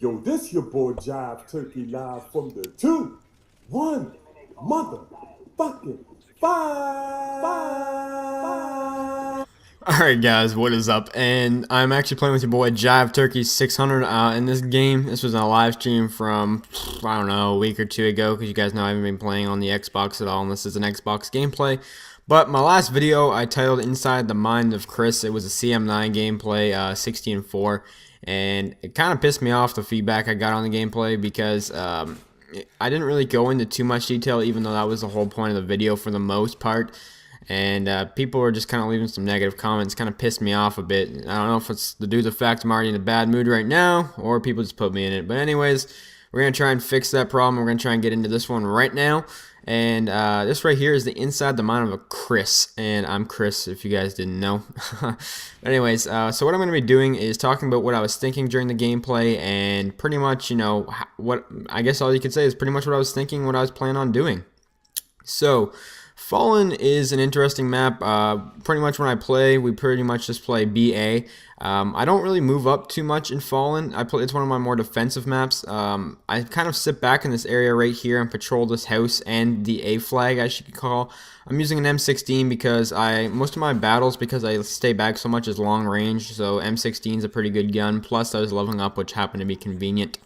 Yo, this your boy Jive Turkey live from the 2-1 motherfucking 5. Alright guys, what is up? And I'm actually playing with your boy Jive Turkey 600 in this game. This was a live stream from, I don't know, a week or two ago, because you guys know I haven't been playing on the Xbox at all, and this is an Xbox gameplay. But my last video I titled Inside the Mind of Chris. It was a CM9 gameplay, 60-4, and it kind of pissed me off, the feedback I got on the gameplay, because I didn't really go into too much detail, even though that was the whole point of the video for the most part. And people were just kind of leaving some negative comments, kind of pissed me off a bit. I don't know if it's due to the fact I'm already in a bad mood right now, or people just put me in it. But anyways, we're going to try and fix that problem. We're going to try and get into this one right now. And this right here is the Inside the Mind of a Chris. And I'm Chris, if you guys didn't know. Anyways, so what I'm going to be doing is talking about what I was thinking during the gameplay. And pretty much, you know, what I guess all you could say is pretty much what I was thinking, what I was planning on doing. So Fallen is an interesting map. Pretty much when I play, we pretty much just play BA. I don't really move up too much in Fallen. It's one of my more defensive maps. I kind of sit back in this area right here and patrol this house and the A flag, as you could call. I'm using an M16 because most of my battles, because I stay back so much, is long range. So M16 is a pretty good gun. Plus I was leveling up, which happened to be convenient.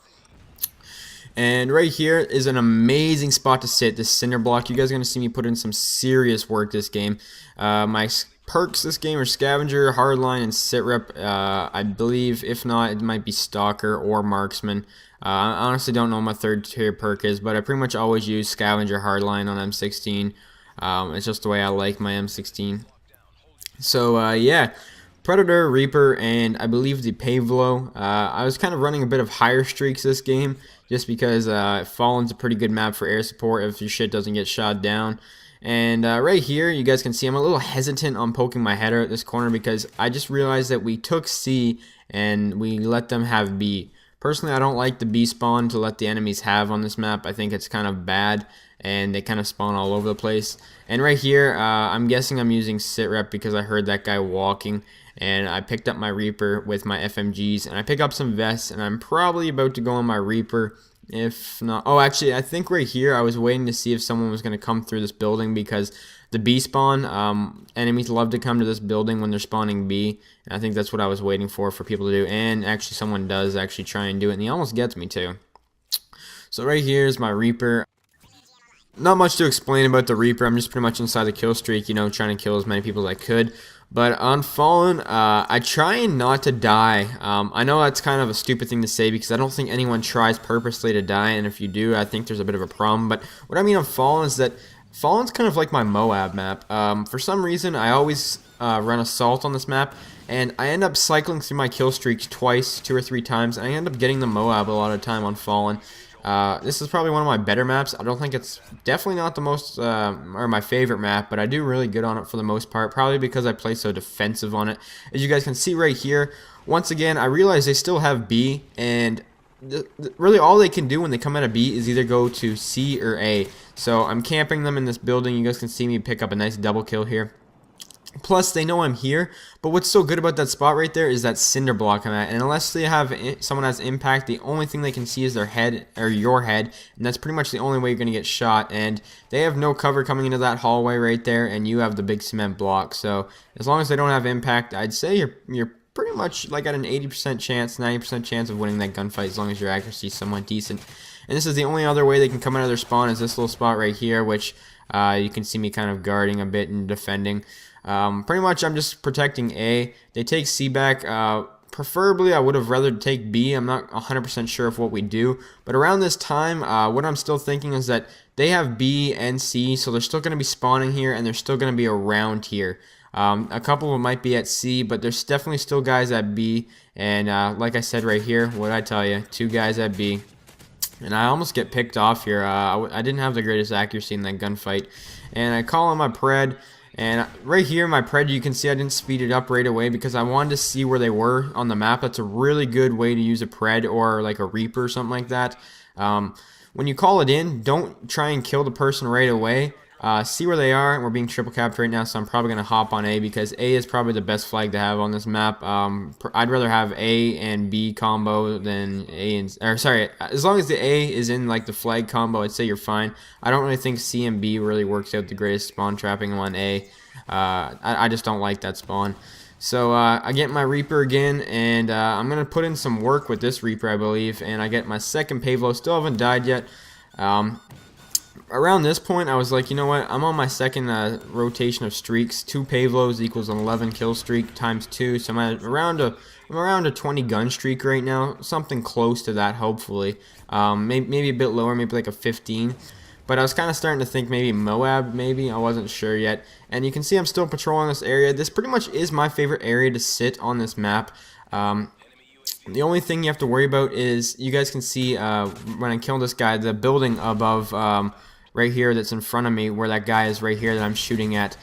And right here is an amazing spot to sit, this cinder block. You guys are going to see me put in some serious work this game. My perks this game are Scavenger, Hardline, and Sitrep. I believe, if not, it might be Stalker or Marksman. I honestly don't know what my third tier perk is, but I pretty much always use Scavenger, Hardline on M16. It's just the way I like my M16. So, yeah. Predator, Reaper, and I believe the Pavlo. I was kind of running a bit of higher streaks this game, just because Fallen's a pretty good map for air support if your shit doesn't get shot down. And right here, you guys can see I'm a little hesitant on poking my header at this corner, because I just realized that we took C and we let them have B. Personally, I don't like the B spawn to let the enemies have on this map. I think it's kind of bad, and they kind of spawn all over the place. And right here, I'm guessing I'm using Sitrep because I heard that guy walking. And I picked up my Reaper with my FMGs, and I pick up some vests, and I'm probably about to go on my Reaper. If not, oh, actually, I think right here I was waiting to see if someone was going to come through this building, because the B spawn, enemies love to come to this building when they're spawning B, and I think that's what I was waiting for people to do. And actually, someone does actually try and do it, and he almost gets me too. So right here is my Reaper. Not much to explain about the Reaper. I'm just pretty much inside the kill streak, you know, trying to kill as many people as I could. But on Fallen, I try not to die. I know that's kind of a stupid thing to say, because I don't think anyone tries purposely to die, and if you do, I think there's a bit of a problem. But what I mean on Fallen is that Fallen's kind of like my Moab map. For some reason, I always run Assault on this map, and I end up cycling through my kill streaks twice, 2 or 3 times, and I end up getting the Moab a lot of the time on Fallen. This is probably one of my better maps. I don't think it's definitely not the most, or my favorite map, but I do really good on it for the most part, probably because I play so defensive on it. As you guys can see right here, once again, I realize they still have B, and really all they can do when they come out of B is either go to C or A. So I'm camping them in this building. You guys can see me pick up a nice double kill here. Plus, they know I'm here, but what's so good about that spot right there is that cinder block I'm at, and unless they have someone has impact, the only thing they can see is their head, or your head, and that's pretty much the only way you're going to get shot, and they have no cover coming into that hallway right there, and you have the big cement block. So as long as they don't have impact, I'd say you're pretty much like at an 80% chance, 90% chance of winning that gunfight, as long as your accuracy is somewhat decent. And this is the only other way they can come out of their spawn, is this little spot right here, which you can see me kind of guarding a bit and defending. Pretty much I'm just protecting A. They take C back. Preferably I would have rather take B. I'm not 100% sure of what we do. But around this time, what I'm still thinking is that they have B and C, so they're still going to be spawning here, and they're still going to be around here. A couple of them might be at C, but there's definitely still guys at B. And like I said right here, what did I tell you? 2 guys at B. And I almost get picked off here. I didn't have the greatest accuracy in that gunfight. And I call on my Pred. And right here, my Pred, you can see I didn't speed it up right away because I wanted to see where they were on the map. That's a really good way to use a Pred or like a Reaper or something like that. When you call it in, don't try and kill the person right away. see where they are. We're being triple capped right now, so I'm probably going to hop on A because A is probably the best flag to have on this map. I'd rather have A and B combo than A and... Or sorry, as long as the A is in like the flag combo, I'd say you're fine. I don't really think C and B really works out the greatest spawn trapping on A. I just don't like that spawn. So I get my Reaper again, and I'm going to put in some work with this Reaper, I believe, and I get my second Pavlo. Still haven't died yet. Around this point, I was like, you know what, I'm on my second rotation of streaks. 2 Pavlos equals an 11 kill streak times 2, so I'm around a 20 gun streak right now, something close to that, hopefully. Maybe a bit lower, maybe like a 15. But I was kind of starting to think maybe Moab, maybe. I wasn't sure yet. And you can see I'm still patrolling this area. This pretty much is my favorite area to sit on this map. The only thing you have to worry about is, you guys can see when I kill this guy, the building above right here that's in front of me, where that guy is right here that I'm shooting at.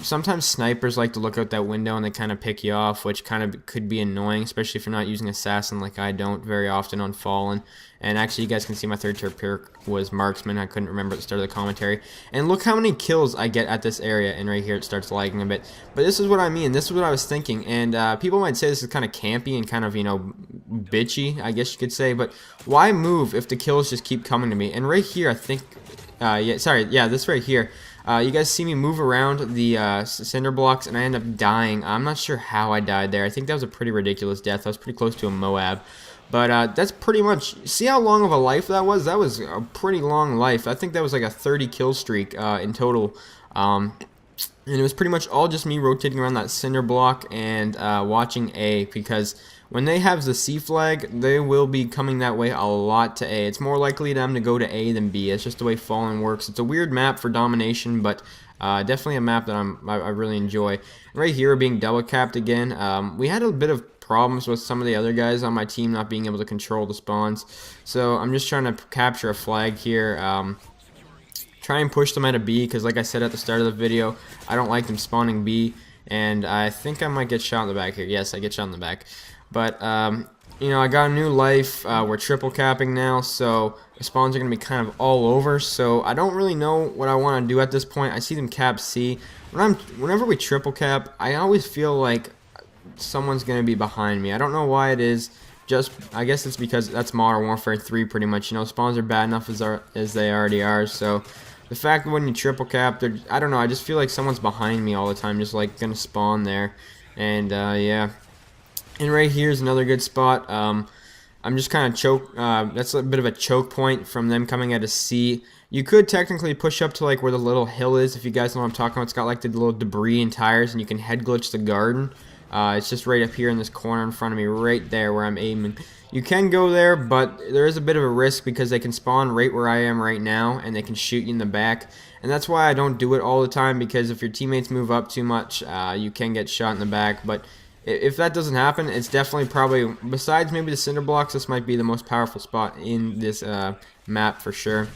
Sometimes snipers like to look out that window and they kind of pick you off, which kind of could be annoying, especially if you're not using Assassin like I don't very often on Fallen. And actually, you guys can see my third tier perk was Marksman. I couldn't remember at the start of the commentary. And look how many kills I get at this area, and right here it starts lagging a bit. But this is what I mean. This is what I was thinking. And people might say this is kind of campy and kind of, you know, bitchy, I guess you could say. But why move if the kills just keep coming to me? And right here, I think... this right here. You guys see me move around the cinder blocks, and I end up dying. I'm not sure how I died there. I think that was a pretty ridiculous death. I was pretty close to a Moab. But that's pretty much... See how long of a life that was? That was a pretty long life. I think that was like a 30 kill streak in total. And it was pretty much all just me rotating around that cinder block and watching A, because when they have the C flag, they will be coming that way a lot to A. It's more likely them to go to A than B. It's just the way Fallen works. It's a weird map for domination, but definitely a map that I really enjoy. Right here, being double capped again. We had a bit of problems with some of the other guys on my team not being able to control the spawns. So I'm just trying to capture a flag here. Try and push them at a B, because like I said at the start of the video, I don't like them spawning B. And I think I might get shot in the back here. Yes, I get shot in the back. But, you know, I got a new life. We're triple capping now, so the spawns are going to be kind of all over. So I don't really know what I want to do at this point. I see them cap C. Whenever we triple cap, I always feel like someone's going to be behind me. I don't know why it is. I guess it's because that's Modern Warfare 3 pretty much. You know, spawns are bad enough as they already are. So the fact that when you triple cap, I don't know, I just feel like someone's behind me all the time, just like going to spawn there. And, yeah. And right here is another good spot. I'm just kind of choke. That's a bit of a choke point from them coming at a C. You could technically push up to like where the little hill is, if you guys know what I'm talking about. It's got like the little debris and tires, and you can head glitch the garden. It's just right up here in this corner in front of me, right there where I'm aiming. You can go there, but there is a bit of a risk because they can spawn right where I am right now, and they can shoot you in the back. And that's why I don't do it all the time, because if your teammates move up too much, you can get shot in the back. But if that doesn't happen, it's definitely probably, besides maybe the cinder blocks, this might be the most powerful spot in this map for sure.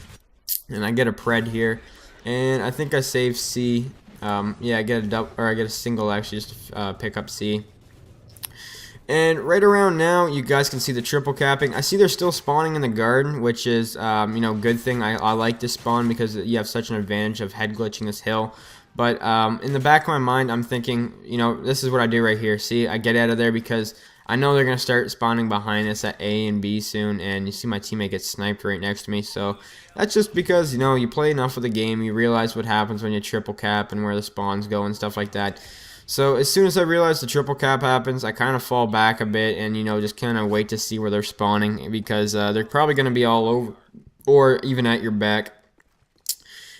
And I get a pred here, and I think I save C. Yeah, I get a double, or I get a single actually, just to pick up C. And right around now, you guys can see the triple capping. I see they're still spawning in the garden, which is, you know, good thing. I like this spawn because you have such an advantage of head glitching this hill. But in the back of my mind, I'm thinking, you know, this is what I do right here. See, I get out of there because I know they're going to start spawning behind us at A and B soon. And you see my teammate get sniped right next to me. So that's just because, you know, you play enough of the game. You realize what happens when you triple cap and where the spawns go and stuff like that. So as soon as I realize the triple cap happens, I kind of fall back a bit and, you know, just kind of wait to see where they're spawning, because they're probably going to be all over or even at your back.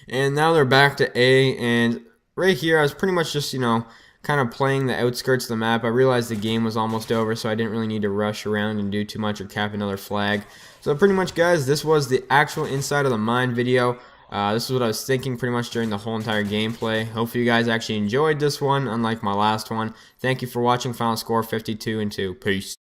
And now they're back to A, and right here I was pretty much just, you know, kind of playing the outskirts of the map. I realized the game was almost over, so I didn't really need to rush around and do too much or cap another flag. So pretty much, guys, this was the actual Inside of the Mine video. This is what I was thinking pretty much during the whole entire gameplay. Hopefully you guys actually enjoyed this one, unlike my last one. Thank you for watching. Final score 52-2. Peace.